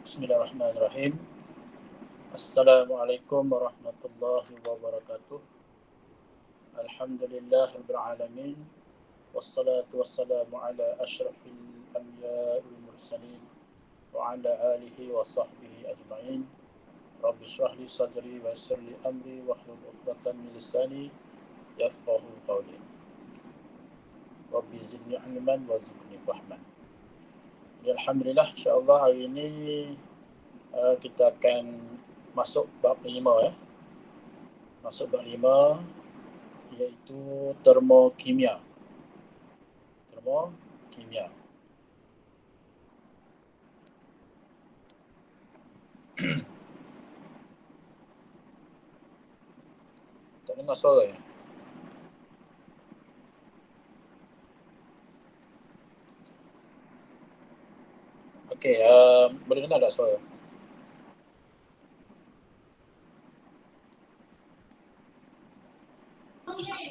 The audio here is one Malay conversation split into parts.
Bismillahirrahmanirrahim. Assalamualaikum warahmatullahi wabarakatuh. Alhamdulillahirabbil alamin. Wassalatu wassalamu ala asyrafil anbiya'i wal mursalin wa ala alihi wa sahbihi ajma'in. Rabbi shrah li sadri wa yassir li amri wahlul 'uqdatam min lisani yafqahu qawli. Rabbi zidni ilman wa zidni fahman. Alhamdulillah, insya-Allah hari ini kita akan masuk bab 5 ya. Masuk bab 5 iaitu termokimia. Termokimia. Tak dengar suara ya? Okey, boleh dengar tak suara?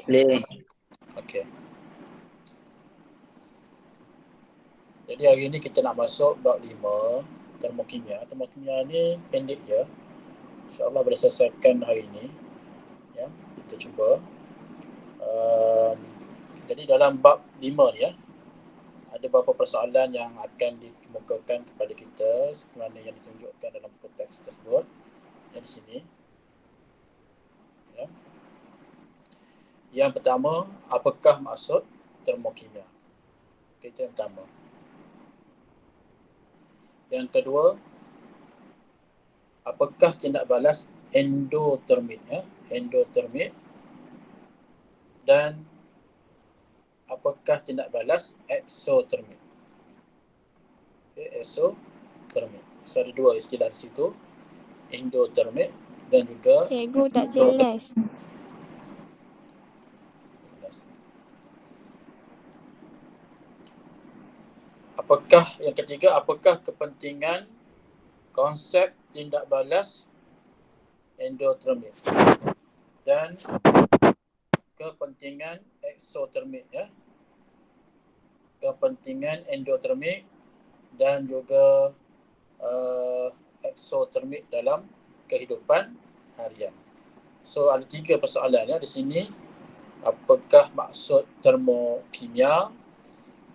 Boleh. Okey. Jadi hari ini kita nak masuk bab 5 termokimia. Termokimia ni pendek je. InsyaAllah boleh selesaikan hari ini. Ya, kita cuba. Jadi dalam bab 5 ni ya, ada beberapa persoalan yang akan dikemukakan kepada kita sebagaimana yang ditunjukkan dalam buku teks tersebut. Yang di sini. Ya. Yang pertama, apakah maksud termokimia? Itu yang pertama. Yang kedua, apakah tindak balas endotermit ya? Endotermit. Dan apakah tindak balas exotermit? Okay, exotermit. So ada dua istilah di situ. Endotermit dan juga Cikgu tak jelas. Apakah yang ketiga, apakah kepentingan konsep tindak balas endotermit dan kepentingan exotermit ya. Kepentingan endotermit dan juga exotermit dalam kehidupan harian. So ada 3 persoalan ya di sini. Apakah maksud termokimia?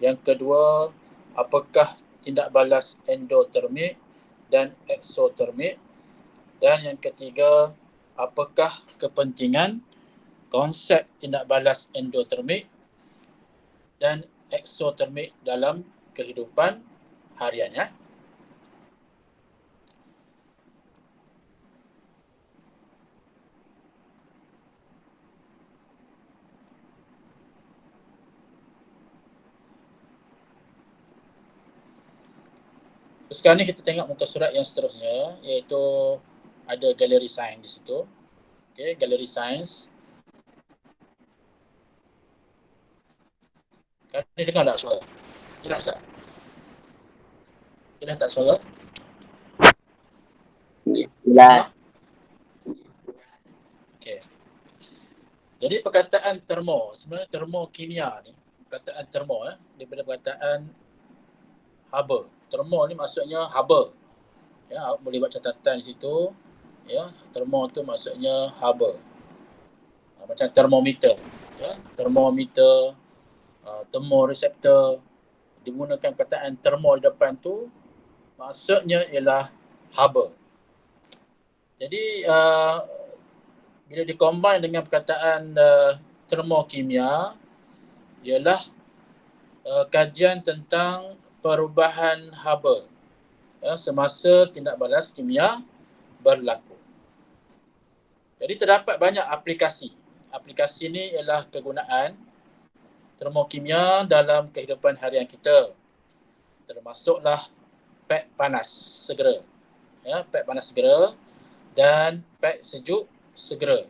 Yang kedua, apakah tindak balas endotermit dan exotermit? Dan yang ketiga, apakah kepentingan konsep tindak balas endotermit dan exotermit dalam kehidupan harian ya? Sekarang ni kita tengok muka surat yang seterusnya, iaitu ada galeri sains di situ. Okey, galeri sains. Kan ni dengar tak suara? Jelas tak? Jelas tak suara? Jelas. Okey. Jadi perkataan termo, sebenarnya termokimia ni, perkataan termo daripada perkataan haba. Termo ni maksudnya haba. Ya, boleh buat catatan di situ. Ya, termo tu maksudnya haba. Macam termometer, ya, termometer, termoreseptor, digunakan perkataan termo di depan tu, maksudnya ialah haba. Jadi bila dikombine dengan perkataan termokimia, ialah kajian tentang perubahan haba ya, semasa tindak balas kimia berlaku. Jadi terdapat banyak aplikasi. Aplikasi ni ialah kegunaan termokimia dalam kehidupan harian kita. Termasuklah pek panas segera. Ya, pek panas segera dan pek sejuk segera.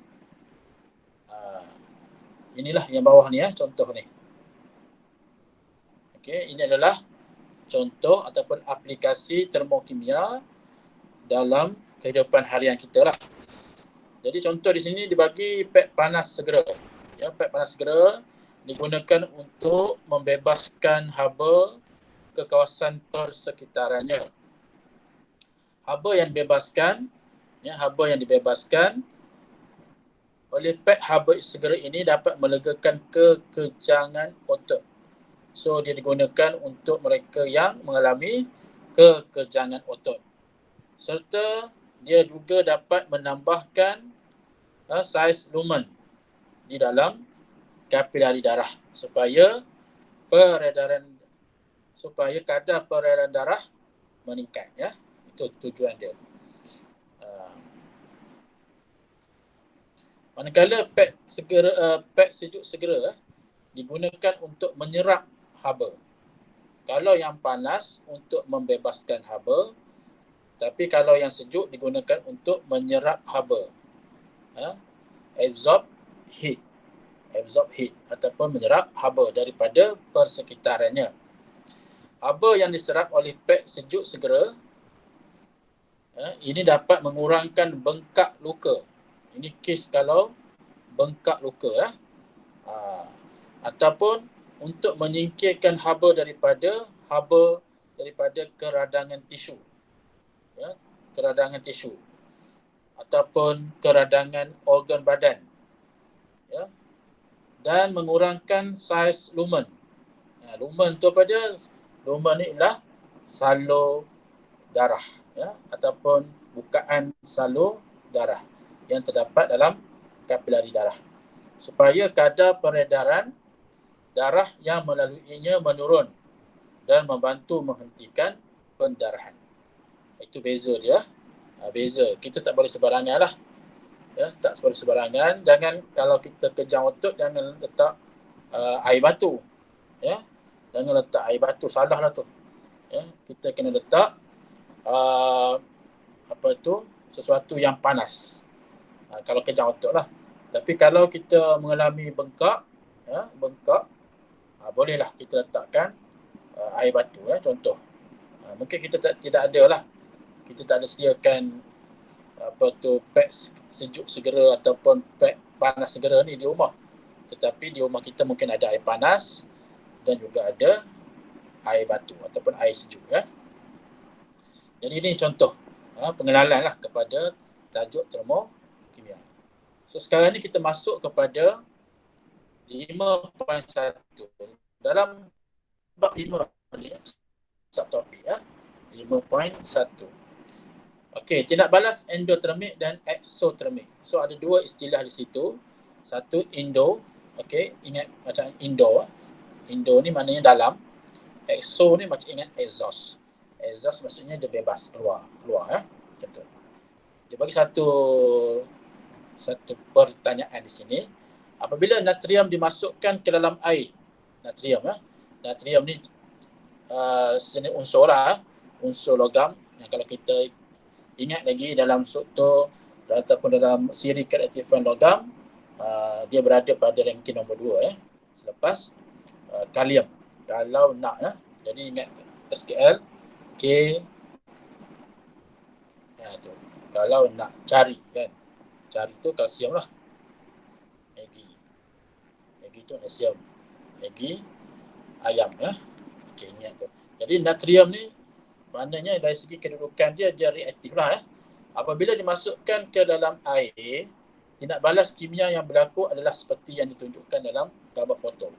Inilah yang bawah ni ya, contoh ni. Okey, ini adalah contoh ataupun aplikasi termokimia dalam kehidupan harian kita lah. Jadi contoh di sini dibagi pek panas segera. Ya, pek panas segera digunakan untuk membebaskan haba ke kawasan persekitarannya. haba yang dibebaskan, haba yang dibebaskan oleh pek haba segera ini dapat melegakan kekejangan otot. So dia digunakan untuk mereka yang mengalami kekejangan otot. Serta dia juga dapat menambahkan saiz lumen di dalam kapilari darah supaya kadar peredaran darah meningkat, ya. Itu tujuan dia. Manakala pek sejuk segera digunakan untuk menyerap haba. Kalau yang panas untuk membebaskan haba, tapi kalau yang sejuk digunakan untuk menyerap haba. Absorb heat ataupun menyerap haba daripada persekitarannya. Haba yang diserap oleh pek sejuk segera ini dapat mengurangkan bengkak luka. Ini kes kalau bengkak luka, ataupun untuk menyingkirkan haba daripada keradangan tisu, keradangan tisu ataupun keradangan organ badan, dan mengurangkan saiz lumen. Lumen tu apa dia? Lumen ni ialah salur darah, ataupun bukaan salur darah yang terdapat dalam kapilari darah, supaya kadar peredaran darah yang melaluinya menurun dan membantu menghentikan pendarahan. Itu beza dia. Beza. Kita tak boleh sembarangan lah. Tak boleh sembarangan. Jangan, kalau kita kejang otot, jangan letak air batu. Jangan letak air batu. Salah lah tu. Kita kena letak sesuatu yang panas. Kalau kejang otot lah. Tapi kalau kita mengalami bengkak, bolehlah kita letakkan air batu, contoh. Mungkin kita tidak ada lah. Kita tak ada sediakan pek sejuk segera ataupun pek panas segera ni di rumah. Tetapi di rumah kita mungkin ada air panas dan juga ada air batu ataupun air sejuk, Jadi ini contoh pengenalan lah kepada tajuk termokimia. So sekarang ni kita masuk kepada 5.1. Dalam bab 5 ni, subtopik 5.1. Okey, tindak balas endotermik dan eksotermik. So ada dua istilah di situ. Satu indo, okey, ingat macam indo. Indo ni maknanya dalam. Exo ni macam ingat exhaust. Exhaust maksudnya dia bebas keluar, macam tu. Dia bagi satu pertanyaan di sini. Apabila natrium dimasukkan ke dalam air, natrium ni jenis unsur lah, unsur logam yang kalau kita ingat lagi dalam struktur ataupun dalam siri keaktifan logam, dia berada pada ranking nombor 2 selepas kalium. Kalau nak jadi ingat SKL K tu. Kalau nak cari tu kalsium lah. Agi tu kalsium. Agi ayam Okey, ingat tu. Jadi natrium ni maknanya dari segi kedudukan dia reaktif lah. Apabila dimasukkan ke dalam air, tindak balas kimia yang berlaku adalah seperti yang ditunjukkan dalam gambar foto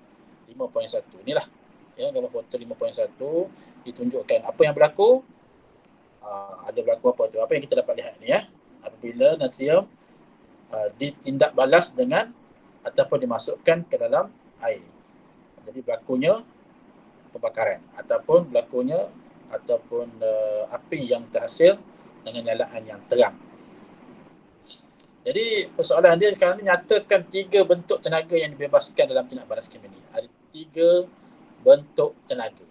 5.1. Inilah gambar foto 5.1 ditunjukkan apa yang berlaku. Ada berlaku apa tu? Apa yang kita dapat lihat ni apabila natrium ditindak balas dengan ataupun dimasukkan ke dalam air. Jadi berlakunya pembakaran ataupun api yang terhasil dengan nyalaan yang terang. Jadi persoalan dia sekarang ni nyatakan 3 bentuk tenaga yang dibebaskan dalam tindak balas kimia ni. Ada 3 bentuk tenaga.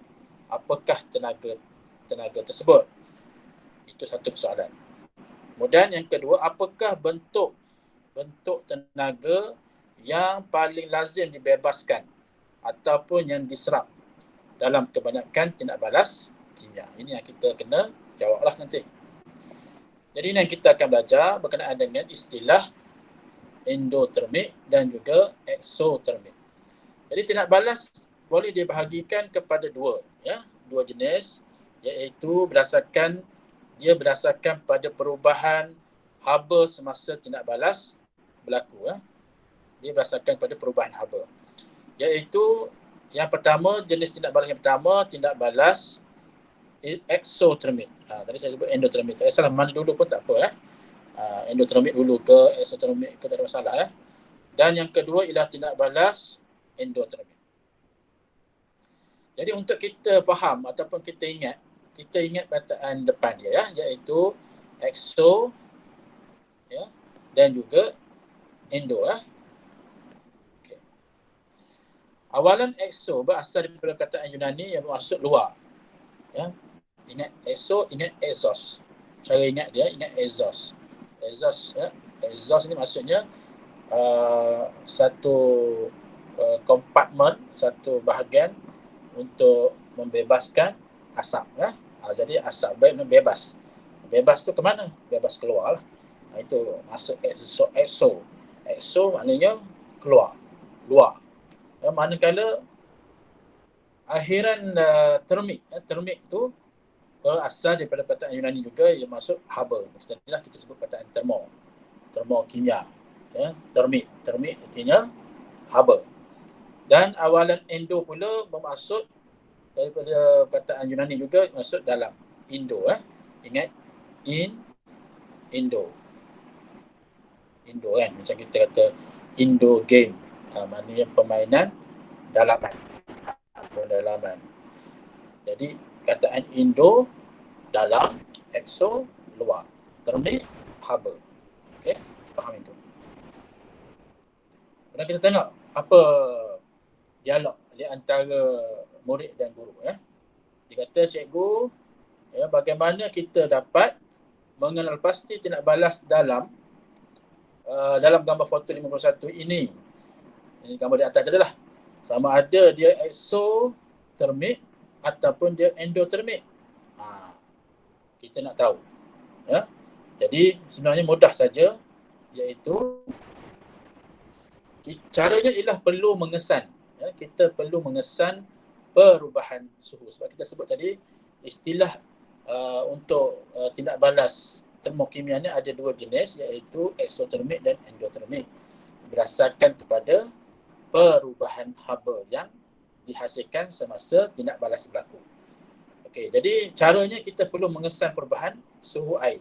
Apakah tenaga tersebut? Itu satu persoalan. Kemudian yang kedua, apakah bentuk tenaga yang paling lazim dibebaskan ataupun yang diserap dalam kebanyakan tindak balas kimia? Ini yang kita kena jawablah nanti. Jadi ini yang kita akan belajar berkenaan dengan istilah endotermik dan juga eksotermik. Jadi tindak balas boleh dibahagikan kepada dua jenis, iaitu berdasarkan dia berdasarkan pada perubahan haba semasa tindak balas berlaku. Dia berdasarkan pada perubahan haba. Iaitu yang pertama, jenis tindak balas yang pertama, tindak balas exothermic. Tadi saya sebut endothermic. Tak salah mana dulu pun tak apa. Endothermic dulu ke exothermic ke tak ada masalah. Dan yang kedua ialah tindak balas endothermic. Jadi untuk kita faham ataupun kita ingat perkataan depan dia iaitu exo dan juga endo. Okay. Awalan exo berasal daripada perkataan Yunani yang bermaksud luar. Ingat exo, ingat exos. Cara ingat dia, ingat exos. Exos ni maksudnya satu kompartmen, satu bahagian untuk membebaskan asap. Jadi asap bebas. Bebas tu ke mana? Bebas keluar lah. Itu maksud exo. Exo maknanya keluar, luar. Manakala akhiran termik tu asal daripada perkataan Yunani juga yang maksud haba. Maksudnya kita sebut perkataan termokimia. Termik artinya haba. Dan awalan endo pula bermaksud daripada perkataan Yunani juga maksud dalam. Indo. Ingat Indo kan, macam kita kata Indo game, maknanya permainan dalaman. Jadi kataan Indo dalam, exo luar, termik haba. Okey, faham itu. Kemudian kita tengok apa dialog di antara murid dan guru. Dia kata, cikgu, bagaimana kita dapat mengenal pasti tindak balas dalam gambar foto 51 ini gambar di atas adalah sama ada dia exothermic ataupun dia endothermic. Kita nak tahu. Jadi sebenarnya mudah saja, iaitu caranya ialah perlu mengesan. Kita perlu mengesan perubahan suhu. Sebab kita sebut tadi istilah untuk tindak balas termokimia ni ada dua jenis, iaitu exothermic dan endothermic, berdasarkan kepada perubahan haba yang dihasilkan semasa tindak balas berlaku. Okey, jadi caranya kita perlu mengesan perubahan suhu air.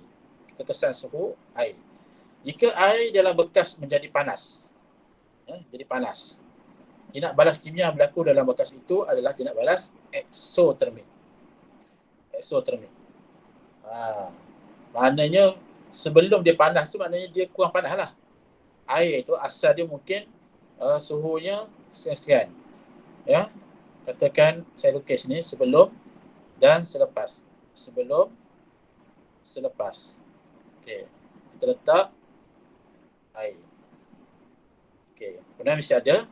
Kita kesan suhu air. Jika air dalam bekas menjadi panas, jadi panas, tindak balas kimia berlaku dalam bekas itu adalah tindak balas exothermic. Maknanya sebelum dia panas tu maknanya dia kurang panas lah. Air tu asal dia mungkin suhunya sekian. Katakan saya lukis ni sebelum dan selepas. Sebelum, selepas. Okey. Kita letak air. Okey. Kemudian mesti ada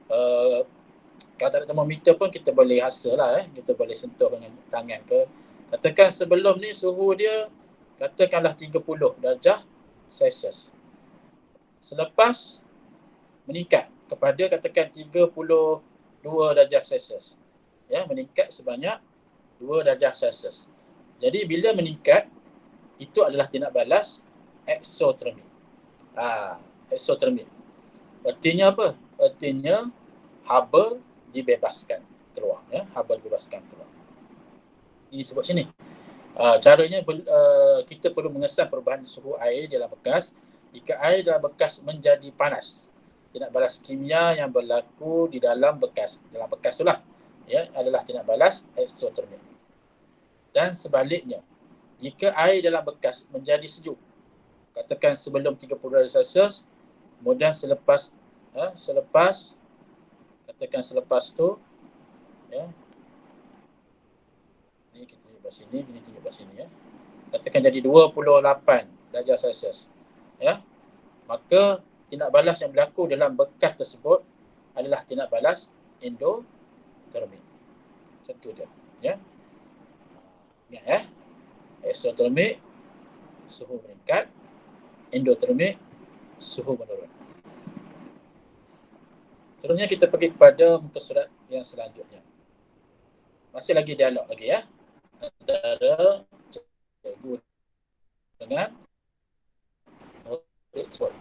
kalau tak ada termometer pun kita boleh rasa lah. Kita boleh sentuh dengan tangan ke. Katakan sebelum ni suhu dia katakanlah 30 darjah Celsius. Selepas meningkat kepada katakan 32 darjah Celsius. Meningkat sebanyak 2 darjah Celsius. Jadi bila meningkat, itu adalah tindak balas exothermic. Exothermic. Artinya apa? Artinya haba dibebaskan keluar. Haba dibebaskan keluar. Ini sebut sini. Caranya kita perlu mengesan perubahan suhu air dalam bekas. Jika air dalam bekas menjadi panas, tindak balas kimia yang berlaku di dalam bekas itulah adalah tindak balas exothermic. Dan sebaliknya, jika air dalam bekas menjadi sejuk, katakan sebelum 30 darjah Celsius, kemudian selepas katakan selepas tu ni kita tunjuk kat sini, ini tunjuk kat sini katakan jadi 28 darjah Celsius. Maka tindak balas yang berlaku dalam bekas tersebut adalah tindak balas endothermic. Macam tu je. Ingat exothermic suhu meningkat, endothermic suhu menurun. Seterusnya kita pergi kepada muka surat yang selanjutnya. Masih lagi dialog lagi antara cikgu dengan murid tersebut.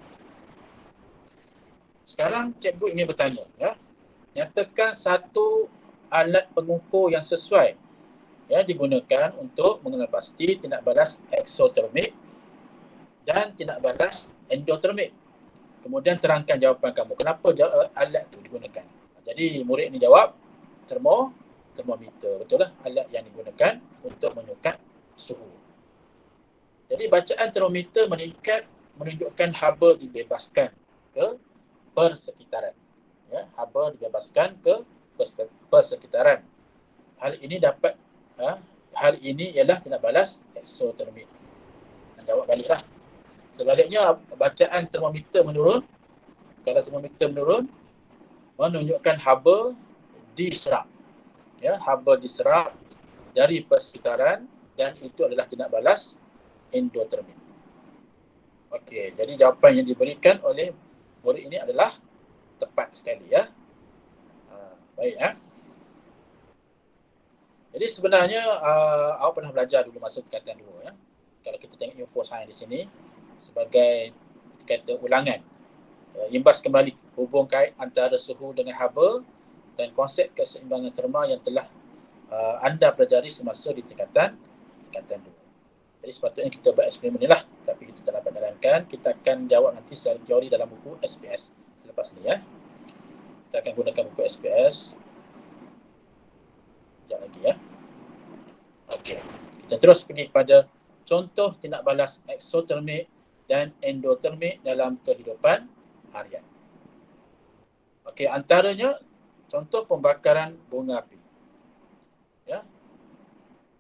Sekarang cikgu ingin bertanya, ya, nyatakan satu alat pengukur yang sesuai yang digunakan untuk mengenal pasti tindak balas eksotermik dan tindak balas endotermik. Kemudian terangkan jawapan kamu. Kenapa alat itu digunakan? Jadi murid ini jawab termometer. Betul lah, alat yang digunakan untuk menyukat suhu. Jadi bacaan termometer menunjukkan haba dibebaskan ke persekitaran. Ya, haba dibebaskan ke persekitaran. Hal ini ialah tindak balas eksotermik. Jawab baliklah. Sebaliknya bacaan termometer menurun. Kalau termometer menurun, menunjukkan haba diserap. Ya, haba diserap dari persekitaran dan itu adalah tindak balas endotermik. Okey, jadi jawapan yang diberikan oleh murid ini adalah tepat sekali, ya. Baik, ya. Jadi sebenarnya awak pernah belajar dulu masa tingkatan 2, ya. Kalau kita tengok info sains di sini sebagai kata ulangan, imbas kembali hubung kait antara suhu dengan haba dan konsep keseimbangan terma yang telah anda pelajari semasa di tingkatan 2. Jadi sepatutnya kita buat eksperimen ni lah, tapi kita tak dapat jalankan. Kita akan jawab nanti secara teori dalam buku SPS selepas ni, ya. Kita akan gunakan buku SPS sekejap lagi, ya. Okey, kita terus pergi kepada contoh tindak balas eksotermik dan endotermik dalam kehidupan harian. Okey, antaranya contoh pembakaran bunga api. Ya.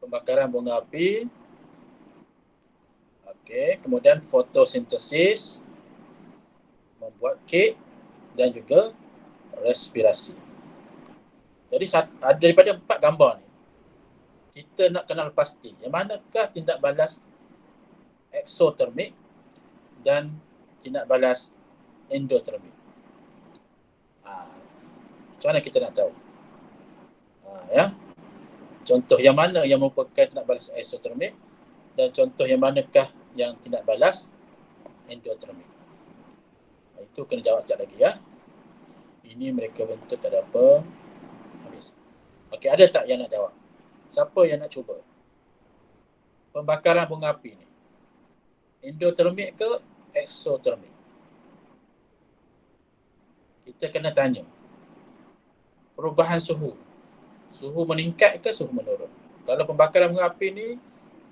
Pembakaran bunga api. Okey, kemudian fotosintesis, membuat kek dan juga respirasi. Jadi daripada 4 gambar ni, kita nak kenal pasti yang manakah tindak balas eksotermik dan tindak balas endotermik. Macam mana kita nak tahu? Ya. Contoh yang mana yang merupakan tindak balas eksotermik dan contoh yang manakah yang tindak balas endotermik. Itu kena jawab sekejap lagi, ya. Ini mereka bentuk tak ada apa. Habis. Okey, ada tak yang nak jawab? Siapa yang nak cuba? Pembakaran bunga api ni, endotermik ke eksotermik? Kita kena tanya. Perubahan suhu. Suhu meningkat ke suhu menurun? Kalau pembakaran bunga api ni,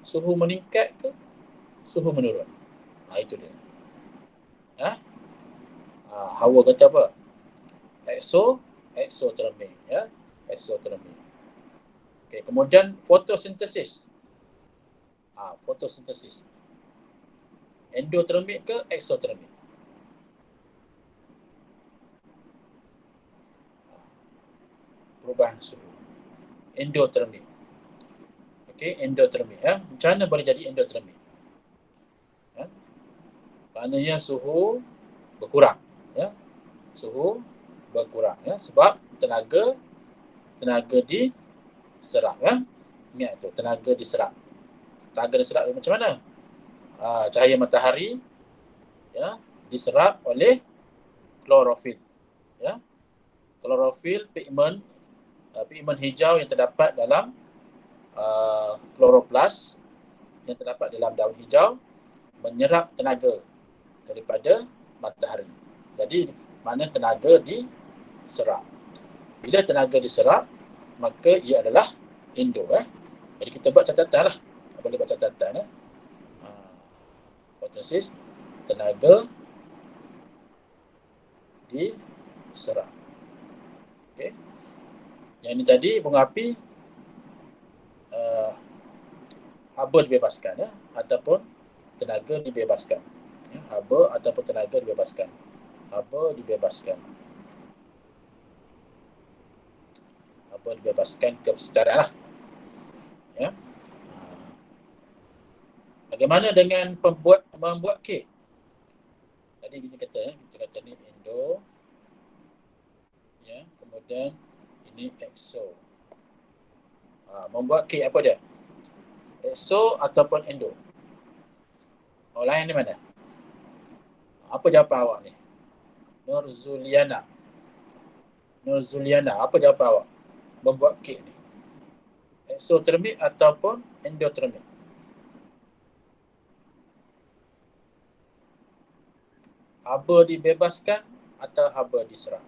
suhu meningkat ke suhu menurun? Itu dia. Hawa kata apa? Eksotermik, ya. Eksotermik. Okey, kemudian fotosintesis. Fotosintesis. Endotermik ke eksotermik? Perubahan suhu. Endotermik. Okey, endotermik, ya. Macam mana boleh jadi endotermik? Ya. Maknanya suhu berkurang, ya. Suhu berkurang, ya, sebab tenaga diserap, ya. Ingat tu, tenaga diserap. Tenaga diserap macam mana? Cahaya matahari, ya, diserap oleh klorofil, ya. Klorofil pigmen hijau yang terdapat dalam kloroplas yang terdapat dalam daun hijau menyerap tenaga daripada matahari. Jadi mana tenaga diserap. Bila tenaga diserap, maka ia adalah endo. Jadi kita buat catatan lah. Boleh buat catatan. Fotosintesis, tenaga diserap. Okey. Yang ini tadi bunga api haba dibebaskan, ya, ataupun tenaga dibebaskan. Ya, haba ataupun tenaga dibebaskan. Haba dibebaskan. Haba dibebaskan ke persekitaran lah. Ya. Bagaimana dengan membuat kek? Tadi kita kata ni endo, ya, kemudian ini exo. Membuat kek apa dia? Exo ataupun endo? Orang lain di mana? Apa jawapan awak ni? Nurzuliana. Nurzuliana, apa jawapan awak? Membuat kek ni. Eksotermik ataupun endotermik? Haba dibebaskan atau haba diserap?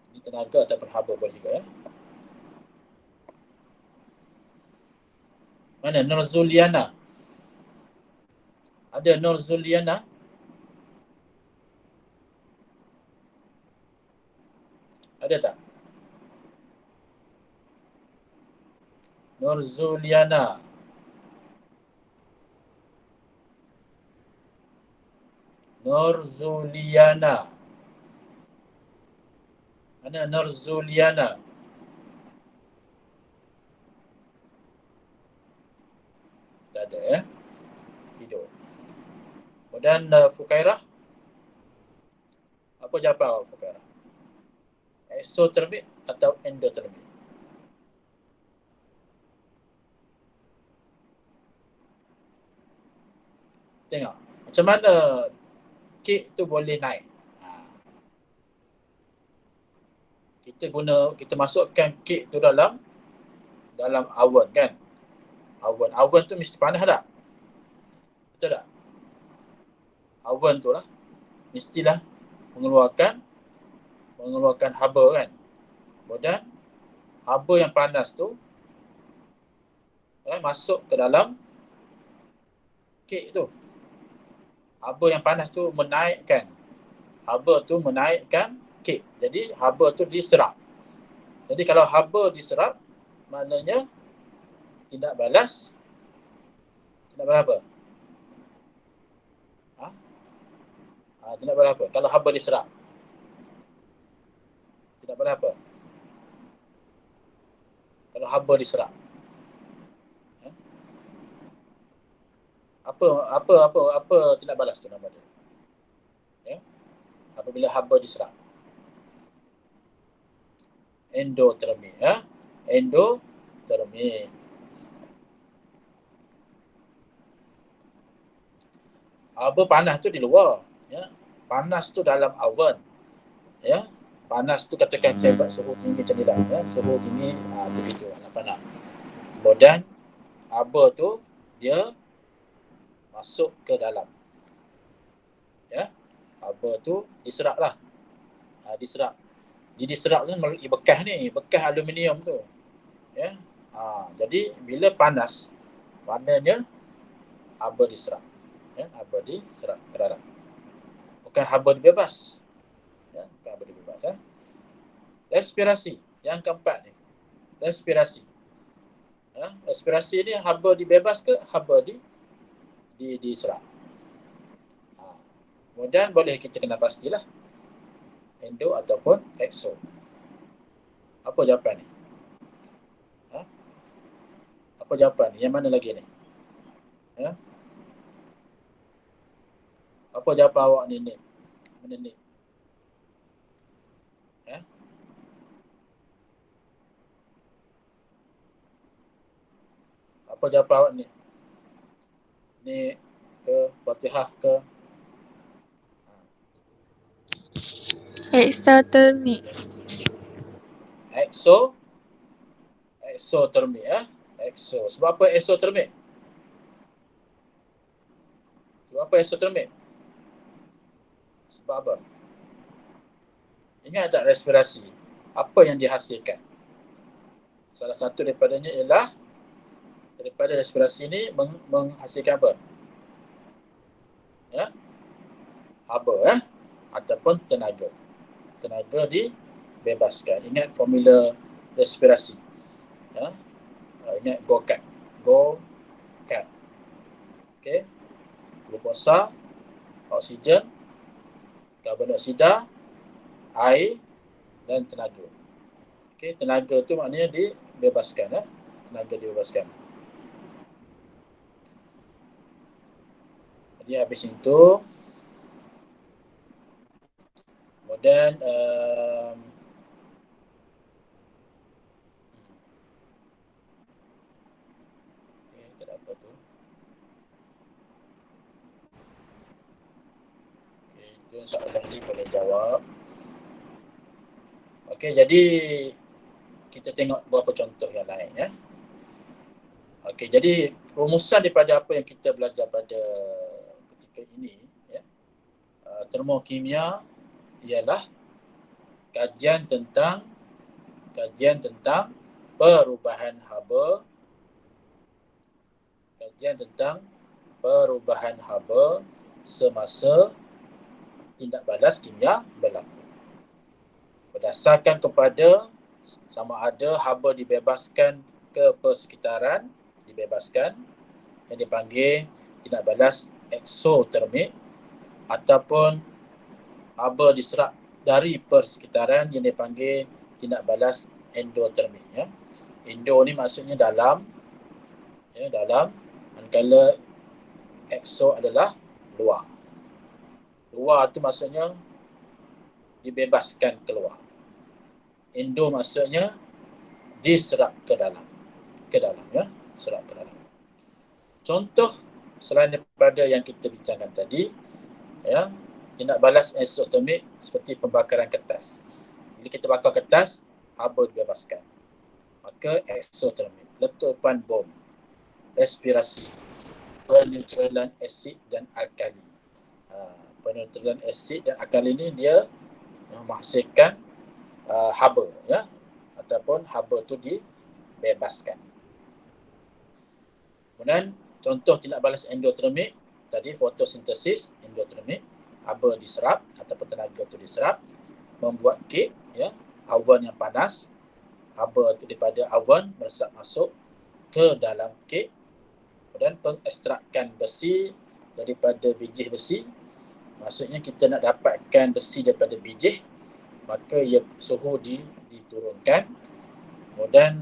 Ini tenaga ataupun haba boleh juga ya. Mana Nurzuliana? Ada Nurzuliana? Ada tak? Nurzuliana. Nurzuliana. Mana Nurzuliana? Tak ada ya. Tidur. Kemudian Fukairah. Apa jawapan awak Fukairah? Eksotermik atau endotermik? Tengok. Macam mana kek tu boleh naik? Kita masukkan kek tu dalam oven kan. Oven tu mesti panas tak? Betul tak? Oven tu lah mestilah mengeluarkan haba kan. Kemudian haba yang panas tu masuk ke dalam kek tu. Haba yang panas tu menaikkan kek. Jadi haba tu diserap. Jadi kalau haba diserap, maknanya tidak balas apa? Tidak balas apa? Kalau haba diserap, tidak balas apa? Kalau haba diserap. Apa tidak balas tu nama dia? Ya? Apabila haba diserap. Endotermi ya. Endotermi. Haba panas tu di luar ya. Panas tu dalam oven ya. Panas tu katakan saya buat suhu tinggi macam ni lah ya. Suhu tinggi tu gitu panas. Kemudian haba tu dia masuk ke dalam ya. Haba tu diserap lah. Diserap. Jadi diserap tu melalui bekas aluminium tu ya. Jadi bila panas, maknanya haba diserap ya. Haba diserap ke dalam, bukan haba dibebas ya. Bukan haba dibebas ya. Respirasi yang keempat ni, respirasi ya. Respirasi ni haba dibebas ke haba diserap? Kemudian boleh kita kena pastilah endo ataupun exo. Apa jawapan ni? Apa jawapan ni? Yang mana lagi ni? Ya? Apa jawapan awak ni? Mana ni? Ya? Apa jawapan awak ni? Ni ke Fatihah ke? Eksotermik. Eksotermik ya. Exo. Sebab apa eksotermik? Sebab apa eksotermik? Sebab apa? Ingat tak respirasi? Apa yang dihasilkan? Salah satu daripadanya ialah daripada respirasi ni menghasilkan apa? Ya? Haba ya? Ataupun tenaga. Tenaga dibebaskan. Ingat formula respirasi. Ya? Ingat GOCAT. Okey. Glukosa, oksigen, karbon dioksida, air dan tenaga. Okey, tenaga tu maknanya dibebaskan ya. Tenaga dibebaskan. Jadi habis itu kemudian Apa tu? Okay, itu soalan ni boleh jawab. Okey, jadi kita tengok beberapa contoh yang lain ya. Okey, jadi rumusan daripada apa yang kita belajar pada ketika ini ya. Termokimia ialah kajian tentang perubahan haba semasa tindak balas kimia berlaku. Berdasarkan kepada sama ada haba dibebaskan ke persekitaran, yang dipanggil tindak balas eksotermik, ataupun haba diserap dari persekitaran yang dipanggil tindak balas endotermik ya. Endo ni maksudnya dalam ya, manakala ekso adalah luar. Luar tu maksudnya dibebaskan keluar. Endo maksudnya diserap ke dalam ya, serap ke dalam. Contoh selain daripada yang kita bincangkan tadi ya, tindak balas eksotermik seperti pembakaran kertas. Bila kita bakar kertas, haba dibebaskan. Maka eksotermik, letupan bom, respirasi, penetralan asid dan alkali. Penetralan asid dan alkali ini dia menghasilkan haba ya, ataupun haba tu dibebaskan. Kemudian contoh tindak balas endotermik tadi, fotosintesis endotermik, haba diserap ataupun tenaga tu diserap, membuat kek ya, awan yang panas, haba tu daripada awan meresap masuk ke dalam kek. Dan pengekstrakan besi daripada biji besi, maksudnya kita nak dapatkan besi daripada biji, maka suhu diturunkan, kemudian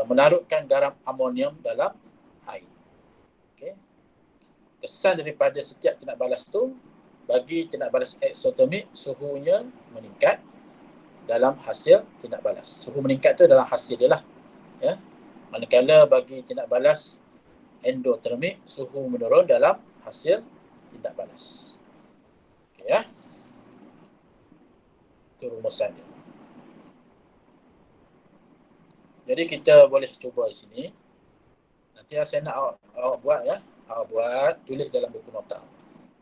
menaruhkan garam amonium dalam air. Okay. Kesan daripada setiap tindak balas tu, bagi tindak balas eksotermik, suhunya meningkat dalam hasil tindak balas. Suhu meningkat tu dalam hasil dia lah ya. Manakala bagi tindak balas endotermik, suhu menurun dalam hasil tindak balas. Okay, ya. Itu rumusan dia. Jadi kita boleh cuba di sini. Nanti saya nak awak buat ya. Awak buat, tulis dalam buku nota.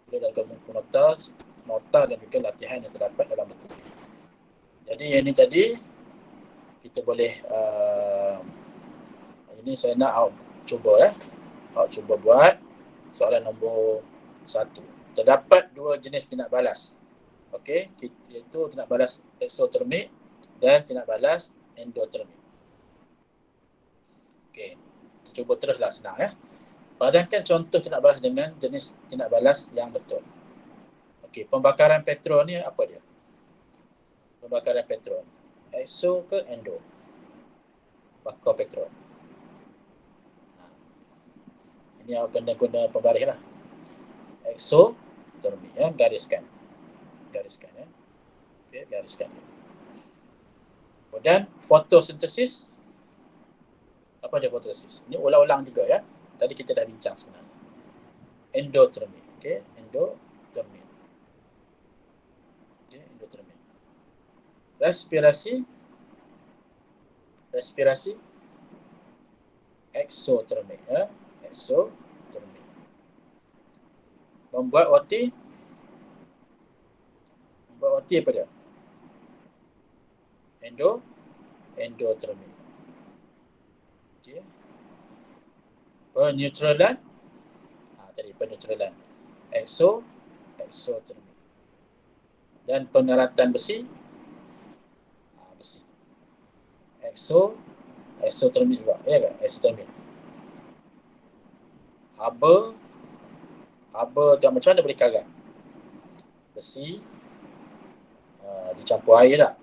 Tulis dalam buku nota dan juga latihan yang terdapat dalam buku. Jadi yang ini tadi kita boleh ini saya nak awak cuba ya. Awak cuba buat soalan nombor 1. Terdapat 2 jenis tindak balas. Okey, iaitu tindak balas eksotermik dan tindak balas endotermik. Okey, kita cuba teruslah, senang ya. Padankan contoh tindak balas dengan jenis tindak balas yang betul. Okey, pembakaran petrol ni apa dia? Pembakaran petrol, ekso ke endo? Bakar petrol. Ini awak kena guna pembaris lah. Eksotermik ya, gariskan ya. Okey, gariskan. Kemudian fotosintesis. Apa dia fotosintesis? Ini ulang-ulang juga ya. Tadi kita dah bincang sebenarnya. Endotermik. Okey, endotermik. Okey, endotermik. Respirasi. Eksotermik ya. Eksotermik. Membuat roti apa dia? Endotermik. Okey. Penetralan. Tadi penetralan. Eksotermik. Dan pengeratan besi. Besi. Eksotermik juga. Ya kan? Eksotermik. Haba macam mana boleh karat? Besi dicampur air tak?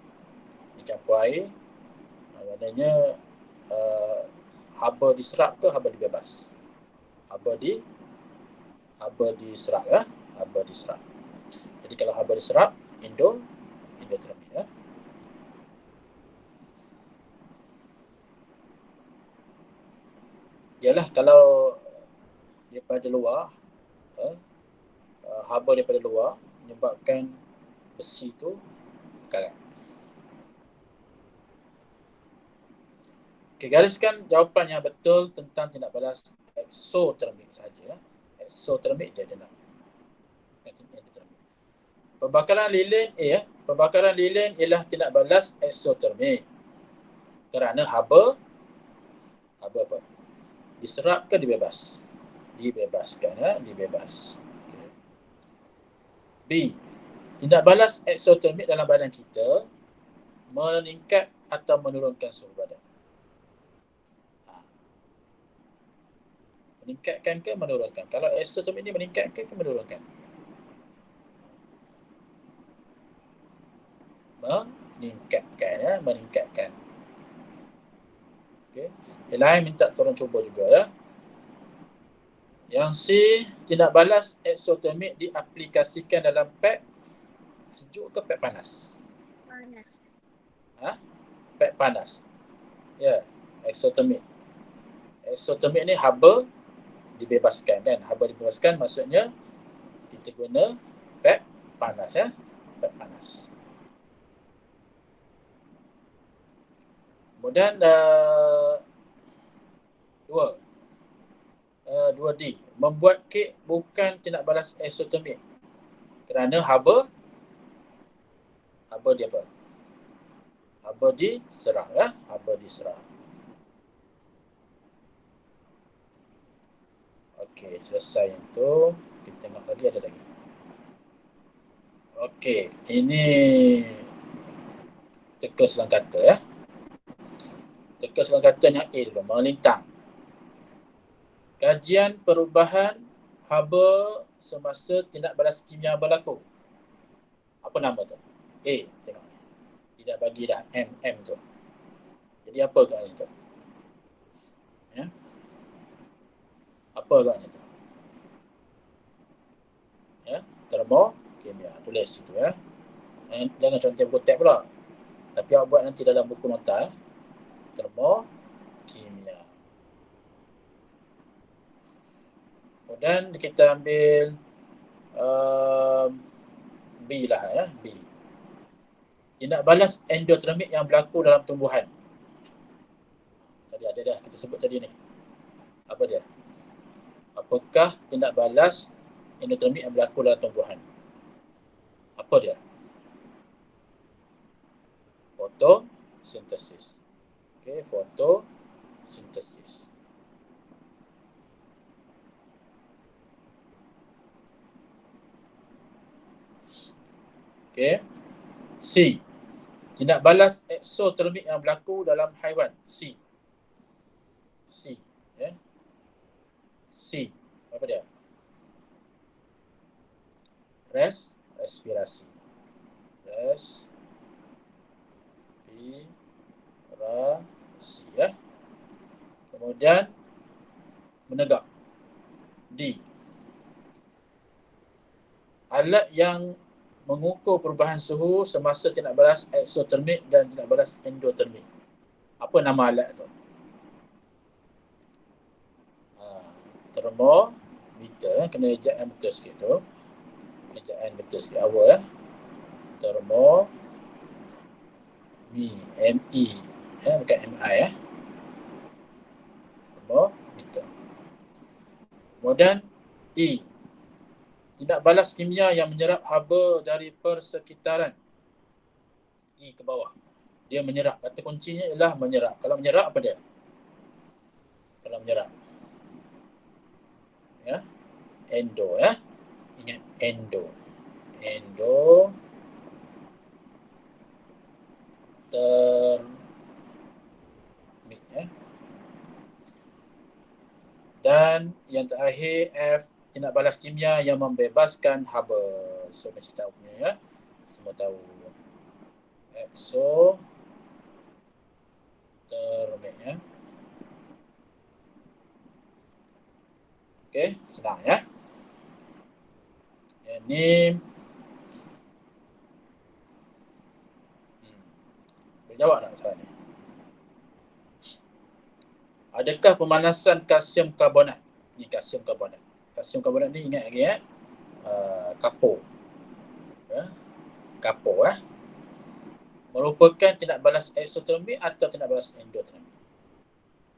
Dicampur air. Maknanya haba diserap ke haba dibebas? Haba diserap ya. Haba diserap. Jadi kalau haba diserap, endotermik ya. Ialah kalau daripada luar, haba daripada luar menyebabkan besi tu karat. Okay, gariskan jawapan yang betul tentang tindak balas eksotermik saja. Eksotermik je dia nak. Pembakaran lilin pembakaran lilin ialah tindak balas eksotermik. Kerana haba apa? Diserap ke dibebas? Dibebaskan, dibebas. Okay. B. Tindak balas eksotermik dalam badan kita meningkat atau menurunkan suhu badan. Meningkatkan ke menurunkan? Kalau eksotermik ni meningkatkan ke menurunkan? Meningkatkan, meningkatkan. Okey. Yang lain minta tolong cuba juga ya. Yang C, tindak balas eksotermik diaplikasikan dalam pad sejuk ke pad panas? Panas. Pad panas. Ya, eksotermik. Eksotermik ni haba dibebaskan kan. Haba dibebaskan maksudnya kita guna pad panas ya. Pad panas. Kemudian 2D. Membuat kek bukan tindak balas eksotermik. Kerana haba dia apa? Haba diserap ya. Haba diserap. Okey, selesai yang tu. Kita tengok lagi ada lagi. Okey, ini teka selang kata ya. Teka selang kata yang A dulu, melintang. Kajian perubahan haba semasa tindak balas kimia berlaku. Apa nama tu? A, tengok. Tidak bagi dah M tu. Jadi apa agaknya tu? Ya. Apa agaknya tu? Ya, termokimia. Tulis situ ya. Jangan contoh buku tab pula. Tapi awak buat nanti dalam buku nota. Termokimia. Kemudian kita ambil B lah ya. B. Tindak balas endotermik yang berlaku dalam tumbuhan. Tadi ada dah kita sebut tadi ni. Apa dia? Apakah tindak balas endotermik yang berlaku dalam tumbuhan? Apa dia? Fotosintesis. Okey, fotosintesis. Okey. C. Tindak balas eksotermik yang berlaku dalam haiwan. C. Ya. C. Apa dia? Respirasi. Respirasi ya. Kemudian menegak. D. Alat yang mengukur perubahan suhu semasa tindak balas eksotermik dan tindak balas endotermik. Apa nama alat tu? Termometer. Kena ejaan betul sikit tu. Ejaan betul sikit awal ya. M-E ya, bukan M-I ya. Termometer. Kemudian E. Tindak balas kimia yang menyerap haba dari persekitaran. E ke bawah. Dia menyerap. Kata kuncinya ialah menyerap. Kalau menyerap apa dia? Kalau menyerap. Ya. Endo ya. Ingat endo. Endotermik ya. Dan yang terakhir F, tindak balas kimia yang membebaskan haba. So mesti tahu punya ya. Semua tahu. Eksotermik ya. Okey, senang ya. Yang ni boleh jawab tak soalan ni? Adakah pemanasan kalsium karbonat? Ni kalsium karbonat. Kalsium karbonat ni ingat lagi kapur. Kapur merupakan tindak balas eksotermik atau tindak balas endotermik.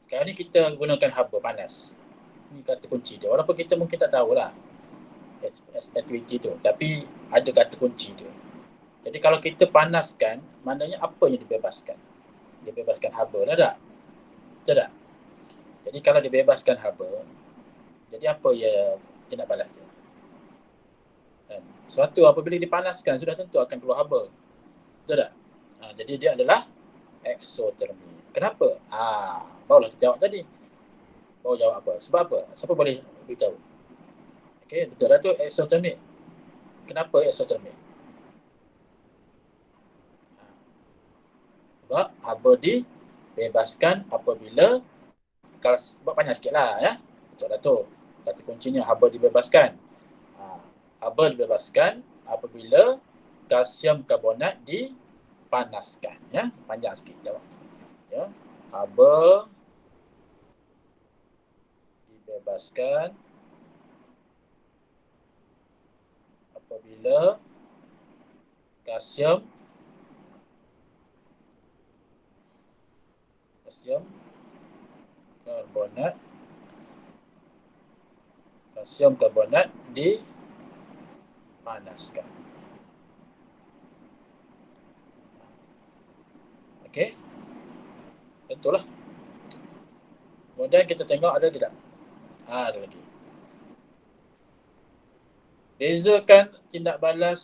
Sekarang ni kita gunakan haba panas. Ni kata kunci dia. Walaupun kita mungkin tak tahulah aktiviti tu, tapi ada kata kunci dia. Jadi kalau kita panaskan, maknanya apa yang dibebaskan? Dibebaskan haba lah tak? Betul tak? Jadi kalau dibebaskan haba, jadi apa ya tindak balas dia? Suatu apabila dipanaskan, sudah tentu akan keluar haba. Betul tak? Jadi dia adalah eksotermik. Kenapa? Barulah kita jawab tadi. Baru jawab apa? Sebab apa? Siapa boleh beritahu? Okey, betul lah tu eksotermik. Kenapa eksotermik? Sebab haba dibebaskan apabila buat panjang sikit lah ya. Betul lah tu. Kata kuncinya haba dibebaskan. Haba dibebaskan apabila kalsium karbonat dipanaskan ya. Panjang sikit jawab. Ya. Haba dibebaskan apabila kalsium karbonat dipanaskan. Okey. Tentulah. Kemudian kita tengok ada tidak? Ada lagi. Bezakan tindak balas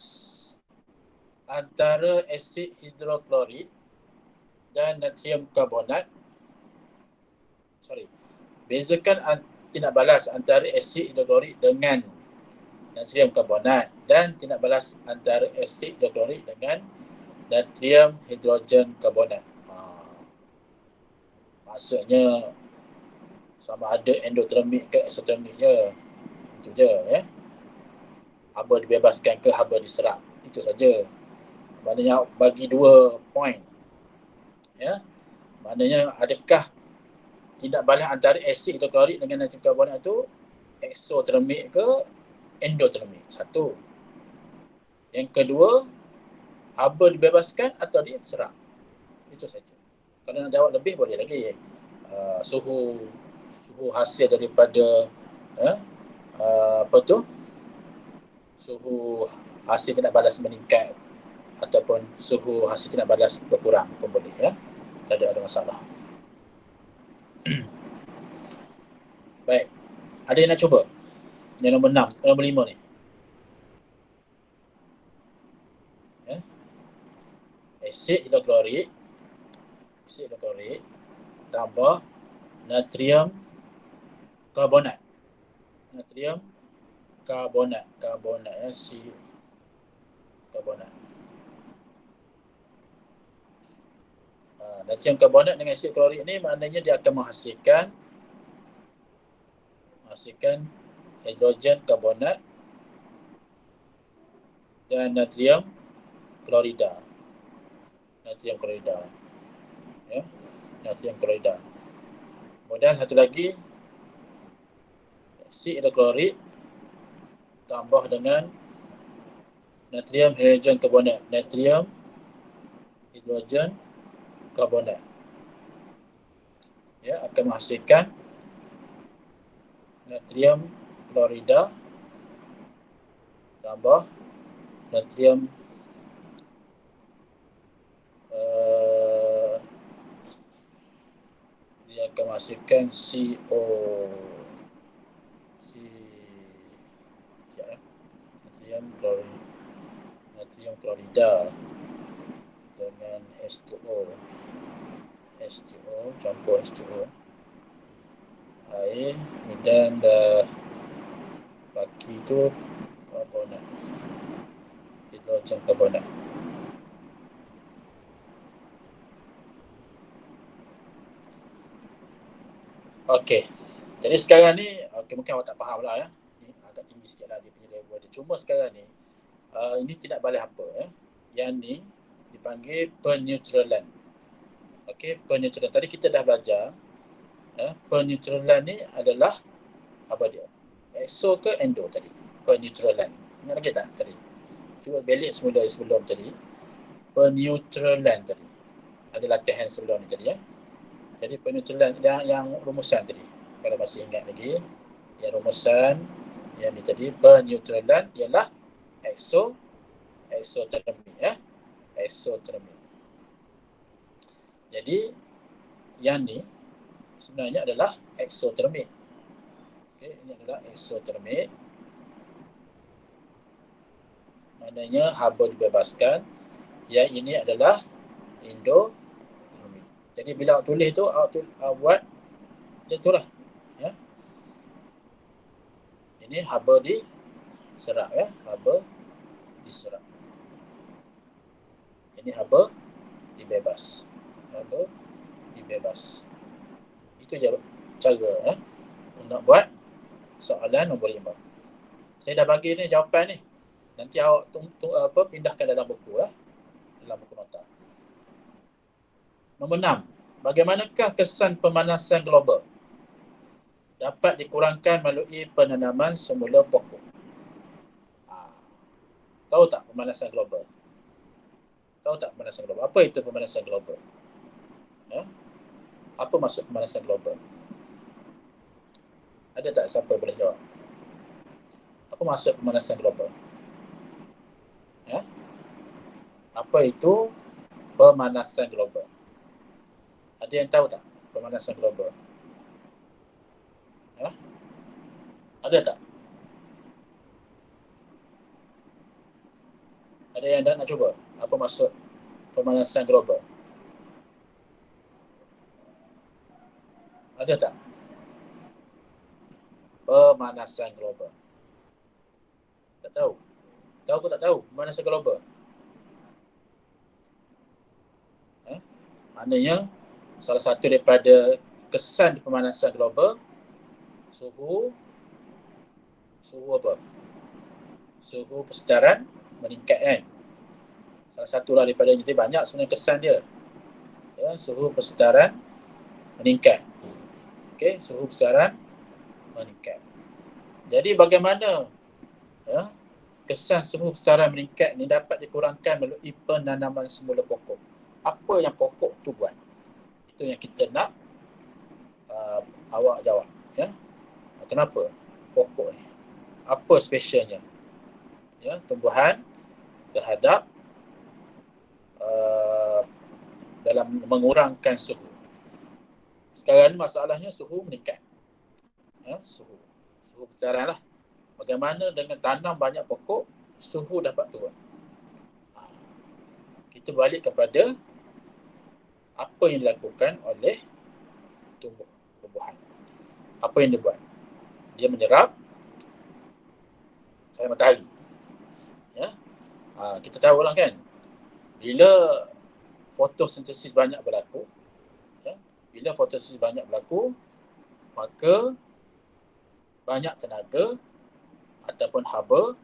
antara asid hidroklorid dan natrium karbonat. Bezakan tindak balas antara asid hidroklorid dengan natrium karbonat dan tindak balas antara asid hidroklorid dengan natrium hidrogen karbonat. Maksudnya sama ada endotermik ke eksotermik je. Itu je ya. Haba dibebaskan ke haba diserap. Itu saja. Maknanya bagi 2 poin. Ya. Maknanya adakah tindak balas antara asid hidroklorid dengan natrium karbonat itu eksotermik ke endotermik? Satu. Yang kedua, haba dibebaskan atau diserap? Itu saja. Kalau nak jawab lebih boleh lagi. Suhu hasil daripada suhu hasil tindak balas meningkat ataupun suhu hasil tindak balas berkurang pun boleh ya. Tak ada masalah. Baik. Ada yang nak cuba? Yang nombor 6, nombor 5 ni. Asid hidroklorid tambah natrium karbonat karbonat. Natrium karbonat dengan asid klorid ni maknanya dia akan menghasilkan hidrogen karbonat dan natrium klorida. Ya, natrium klorida. Kemudian satu lagi asid hidroklorid tambah dengan natrium hidrogen karbonat. Ya, akan menghasilkan natrium klorida tambah natrium dia akan menghasilkan natrium klorida dengan H2O campur H2O air, kemudian baki itu karbonat, hidrogen karbonat. Okey. Jadi sekarang ni mungkin awak tak faham lah ya. Ni agak tinggi sikit lah dia punya level dia. Cuma sekarang ni ini tidak balas apa ya. Yang ni dipanggil peneutralan. Okey, peneutralan. Tadi kita dah belajar Peneutralan ni adalah apa dia? Exo ke endo tadi? Peneutralan. Ingat lagi tak tadi? Cuba balik semula sebelum tadi. Peneutralan tadi. Ada latihan sebelum ni tadi ya. Jadi peneutralan yang rumusan tadi. Kalau masih ingat lagi, yang rumusan yang ni tadi, peneutralan ialah exothermic ya. Exothermic. Jadi yang ni sebenarnya adalah exothermic. Okey, ini adalah exothermic. Maknanya haba dibebaskan. Yang ini adalah endothermic. Jadi bila awak tulis tu, awak buat macam itulah. Ya. Ini haba diserap ya, haba diserap. Ini haba dibebas. Haba dibebas. Itu je cara untuk buat soalan nombor 5. Saya dah bagi ni jawapan ni. Nanti awak pindahkan dalam buku ya. Dalam buku nota. Nombor 6. Bagaimanakah kesan pemanasan global? Dapat dikurangkan melalui penanaman semula pokok. Tahu tak pemanasan global? Tahu tak pemanasan global? Apa itu pemanasan global? Ya? Apa maksud pemanasan global? Ada tak siapa boleh jawab? Apa maksud pemanasan global? Ya? Apa itu pemanasan global? Ada yang tahu tak pemanasan global? Ya? Ada tak? Ada yang nak cuba? Apa maksud pemanasan global? Ada tak? Pemanasan global. Tak tahu? Tahu ke tak tahu pemanasan global? Maknanya salah satu daripada kesan pemanasan global, suhu apa? Suhu persedaran meningkat kan? Salah satu lah daripada ini, banyak sebenarnya kesan dia. Ya, suhu persedaran meningkat. Okey, suhu persedaran meningkat. Jadi bagaimana kesan suhu persedaran meningkat ni dapat dikurangkan melalui penanaman semula pokok? Apa yang pokok tu buat? Itu yang kita nak awak jawab ya. Kenapa pokok ni? Apa specialnya? Ya, tumbuhan terhadap dalam mengurangkan suhu. Sekarang masalahnya suhu meningkat. Ya, suhu persedaran lah. Bagaimana dengan tanam banyak pokok, suhu dapat turun. Kita balik kepada apa yang dilakukan oleh tumbuhan. Apa yang dia buat? Dia menyerap cahaya matahari. Ya, kita tahulah kan, bila fotosintesis banyak berlaku, maka banyak tenaga ataupun haba,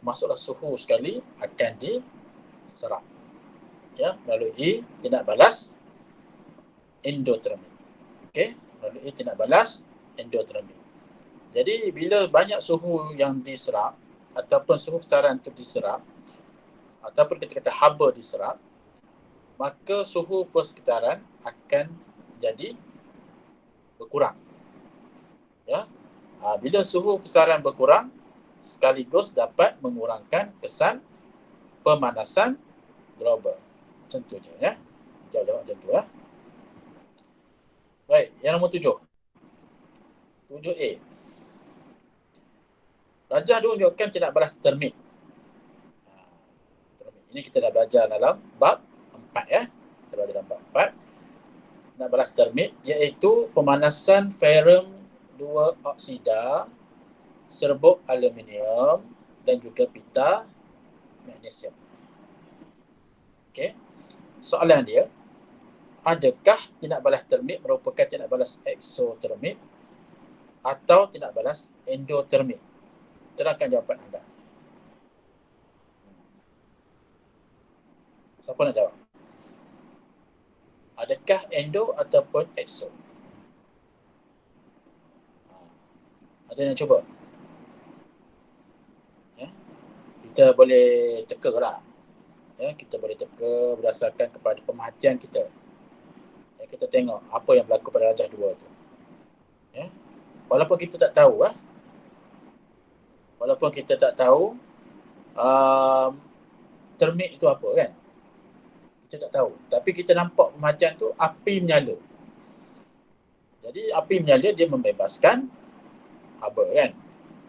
masuklah suhu sekali, akan diserap ya, melalui tindak balas endotermik. Okey, melalui tindak balas endotermik. Jadi bila banyak suhu yang diserap ataupun suhu persedaran itu diserap, ataupun kita kata haba diserap, maka suhu persekitaran akan jadi berkurang. Ya, bila suhu persedaran berkurang, sekaligus dapat mengurangkan kesan pemanasan global. Macam tu je ya. Jawab macam tu ya. Baik, yang nombor 7. 7A. Rajah diunjukkan tindak balas termit. Ini kita dah belajar dalam bab 4 ya. Kita belajar dalam bab 4. Tindak balas termit iaitu pemanasan ferrum 2 oksida, serbuk aluminium dan juga pita magnesium. Okey. Soalan dia, adakah tindak balas termit merupakan tindak balas exotermik atau tindak balas endotermik? Terangkan jawapan anda. Siapa nak jawab? Adakah endo ataupun exo? Ada yang nak cuba? Ya? Kita boleh teka lah. Ya, kita boleh teka berdasarkan kepada pemerhatian kita. Ya, kita tengok apa yang berlaku pada rajah 2 tu. Ya? Walaupun kita tak tahu, walaupun kita tak tahu termit itu apa kan, kita tak tahu, tapi kita nampak pemerhatian tu api menyala. Jadi api menyala dia membebaskan haba kan,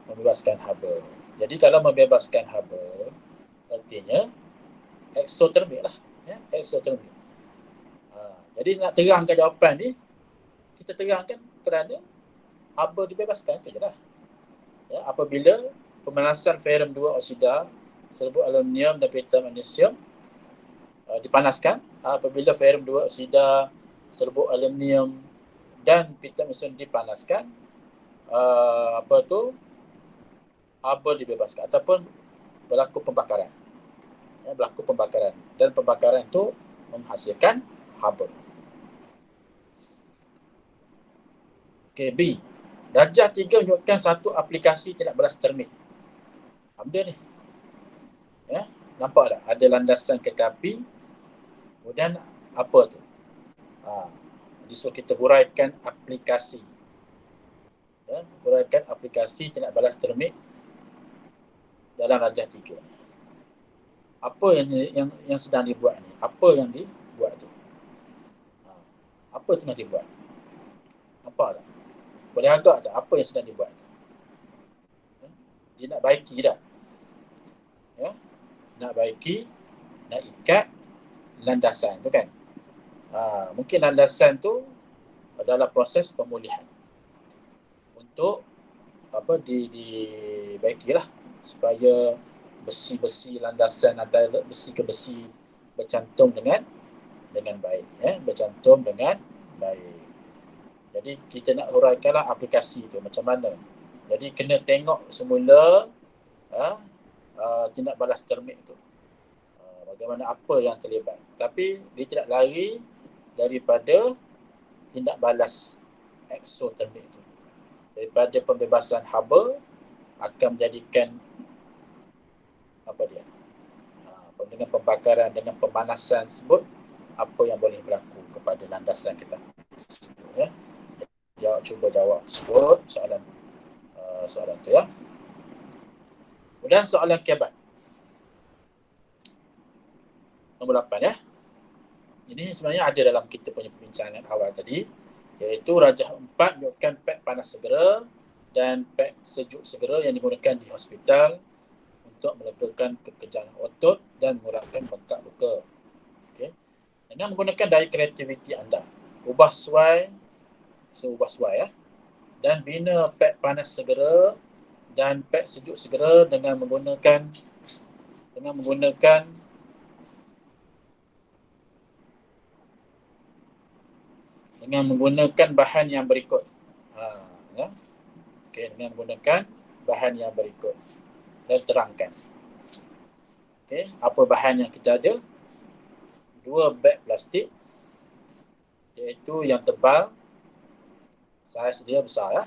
membebaskan haba. Jadi kalau membebaskan haba artinya eksotermik lah, ya, eksotermik. Jadi nak terangkan jawapan ni, kita terangkan kerana haba dibebaskan, tu je lah. Ya, apabila pemanasan ferrum 2 oksida serbuk aluminium dan pita magnesium dipanaskan, apabila ferrum 2 oksida serbuk aluminium dan pita magnesium dipanaskan, haba dibebaskan ataupun berlaku pembakaran. Ya, berlaku pembakaran dan pembakaran itu menghasilkan haba. Okey, B. Rajah 3 menunjukkan satu aplikasi tindak balas termit. Benda ni. Ya, nampak tak? Ada landasan kereta api. Kemudian apa tu? Jadi so kita huraikan aplikasi. Ya, huraikan aplikasi tindak balas termit dalam rajah 3. Apa yang sedang dibuat ni? Apa yang dibuat tu? Apa tengah dibuat? Nampak tak? Boleh agak tak apa yang sedang dibuat? Dia nak baiki dah. Ya? Nak baiki, nak ikat landasan tu kan. Mungkin landasan tu adalah proses pemulihan untuk dibaikilah supaya besi-besi landasan antara besi ke besi bercantum dengan baik, ya, bercantum dengan baik. Jadi kita nak huraikanlah aplikasi tu macam mana. Jadi kena tengok semula tindak balas termit tu. Bagaimana apa yang terlibat. Tapi dia tidak lari daripada tindak balas eksotermik itu. Daripada pembebasan haba akan menjadikan dengan pembakaran, dengan pemanasan tersebut, apa yang boleh berlaku kepada landasan kita. Ya. Cuba jawab tersebut soalan tu ya. Kemudian soalan kebat. Nombor 8 ya. Ini sebenarnya ada dalam kita punya perbincangan awal tadi, iaitu rajah 4 menunjukkan pek panas segera dan pek sejuk segera yang digunakan di hospital untuk melegakan kekejangan otot dan mengurangkan bengkak luka. Okay. Dengan menggunakan daya kreativiti anda, ubah suai ya, dan bina pek panas segera dan pek sejuk segera dengan menggunakan bahan yang berikut. Ya. Okay, dengan menggunakan bahan yang berikut dan terangkan. Okay, apa bahan yang kita ada? 2 beg plastik, iaitu yang tebal, saiz dia besar ya.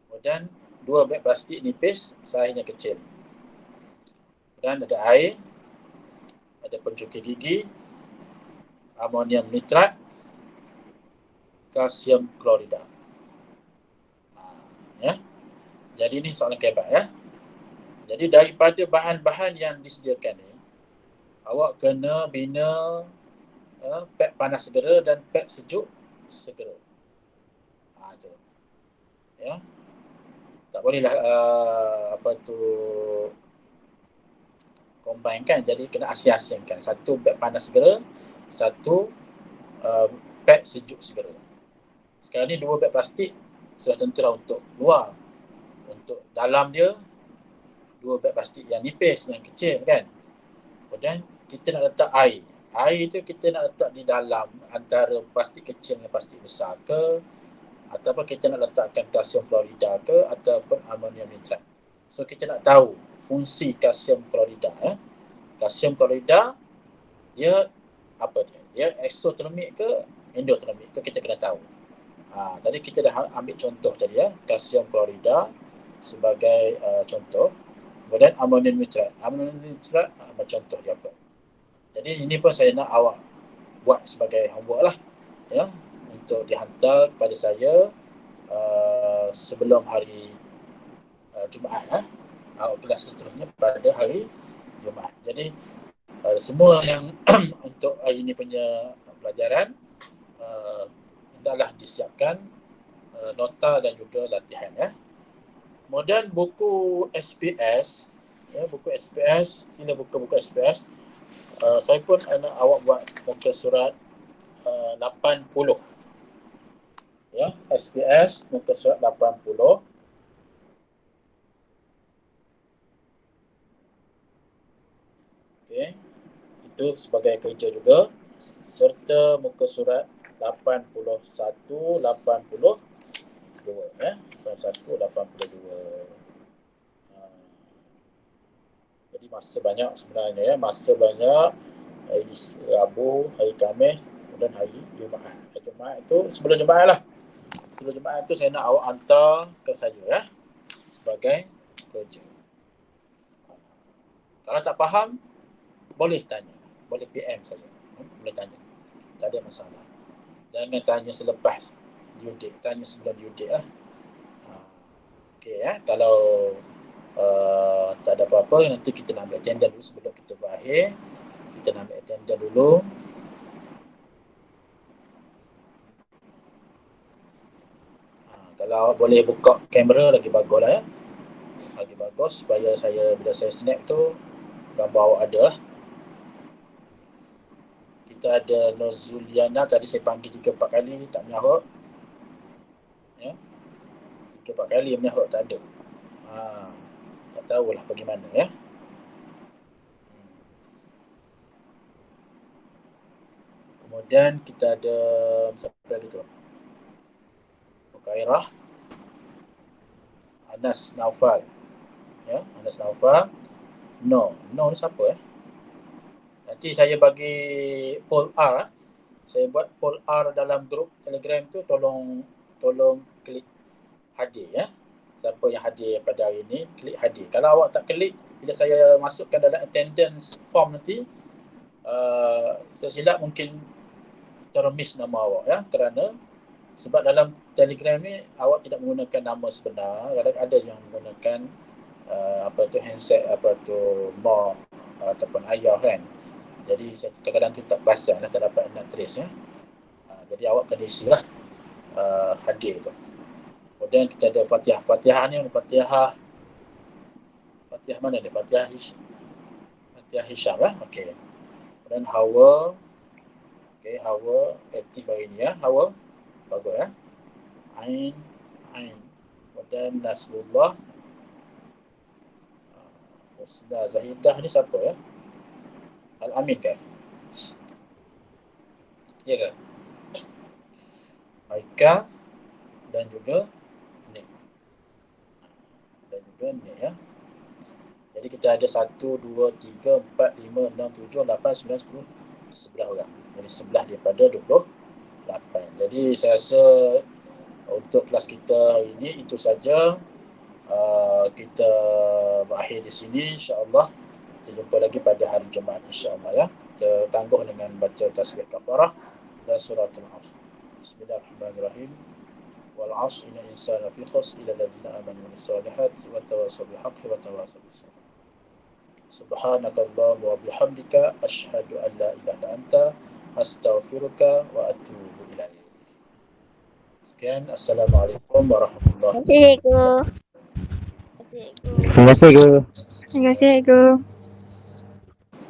Kemudian 2 beg plastik nipis, saiznya kecil. Dan ada air, ada pencukir gigi, amonium nitrat, kalsium klorida. Ya. Jadi ini soalan kebat ya. Jadi daripada bahan-bahan yang disediakan ni, awak kena bina pek panas segera dan pek sejuk segera. Tu. Ya. Tak bolehlah combine kan, jadi kena asing-asingkan. Satu pek panas segera, satu pek sejuk segera. Sekarang ni 2 beg plastik sudah tentulah untuk luar. Untuk dalam dia 2 beg plastik yang nipis, yang kecil kan. Kemudian kita nak letak air. Air tu kita nak letak di dalam antara plastik kecil dengan plastik besar ke, ataupun kita nak letakkan kalsium klorida ke, ataupun amonium nitrat. So kita nak tahu fungsi kalsium klorida. Kalsium klorida dia apa dia? Dia eksotermik ke endotermik? Itu kita kena tahu. Tadi kita dah ambil contoh tadi ya, kalsium klorida sebagai contoh. Kemudian amonium nitrat. Amonium nitrat contoh dia apa. Jadi ini pun saya nak awak buat sebagai homework lah ya, untuk dihantar kepada saya sebelum hari Jumaat kelas seterusnya pada hari Jumaat. Jadi semua yang untuk hari ini punya pelajaran hendaklah disiapkan nota dan juga latihan ya. Kemudian buku SPS ya, buku SPS, sila buka buku SPS. Saya pun nak awak buat muka surat 80 ya, SPS muka surat 80. Okey, itu sebagai kerja juga, serta muka surat 81, 82 ya, 81, 82. Jadi masa banyak sebenarnya ya, masa banyak hari Rabu, hari Khamis, kemudian hari Jumaat. Hari Jumaat itu sebelum Jumaat lah. Sebelum Jumaat itu saya nak awak hantar ke saya ya, sebagai kerja. Kalau tak faham, boleh tanya. Boleh PM saja. Boleh tanya. Tak ada masalah. Jangan tanya selepas due date. Tanya sebelum due date lah. Okey ya. Kalau tak ada apa-apa, nanti kita nak ambil attendance dulu sebelum kita berakhir. Kita nak ambil attendance dulu. Kalau awak boleh buka kamera lagi bagus lah ya. Lagi bagus supaya saya bila saya snap tu gambar awak ada lah. Kita ada Nozuliana, tadi saya panggil 3-4 kali tak menyahut ya, 3-4 kali menyahut tak ada. Tak tahulah bagaimana ya. Kemudian kita ada siapa lagi tu, Mukairah, Anas Naufal ya, Anas Naufal. No ni siapa ya? Nanti saya bagi poll R lah. Saya buat poll R dalam grup Telegram tu, tolong klik hadir ya. Siapa yang hadir pada hari ini, klik hadir. Kalau awak tak klik, bila saya masukkan dalam attendance form nanti, saya silap mungkin termiss nama awak ya, kerana sebab dalam Telegram ni awak tidak menggunakan nama sebenar. Kadang ada yang menggunakan handset, more ataupun ayah kan. Jadi saya kadang-kadang tu tak perasan lah, tak dapat nak trace ya. Jadi awak kena isilah hadir tu. Kemudian kita ada Fatihah ni, Fatihah mana ni? Fatihah Hisham lah. Okey. Kemudian Hawa. Okey, Hawa aktif hari ni ya. Hawa bagus ya. Ain. Kemudian Nasrullah. Husna Zahidah ni siapa ya? Al-Amin kan? Ya ke? Aika dan juga Nik. Ya. Jadi kita ada 1, 2, 3, 4, 5, 6, 7, 8, 9, 10, 11 orang. Jadi 11 daripada 28. Jadi saya rasa untuk kelas kita hari ini itu saja. Kita berakhir di sini, insya-Allah. Kita jumpa lagi pada hari Jumaat insya-Allah ya. Kita tangguh dengan baca tasbih kafarah dan suratul Asr. Bismillahirrahmanirrahim. Wal 'asri innal insana lafi khusr illa alladziina aamanu wa 'amilus solihati wa tawassaw bil haqqi wa tawassaw bis sabr. Subhanakallahumma wa bihamdika asyhadu an la ilaha illa anta astaghfiruka wa atubu ilaik. Sekian, assalamualaikum warahmatullahi wabarakatuh. Terima kasih, Guru. Terima kasih, Guru.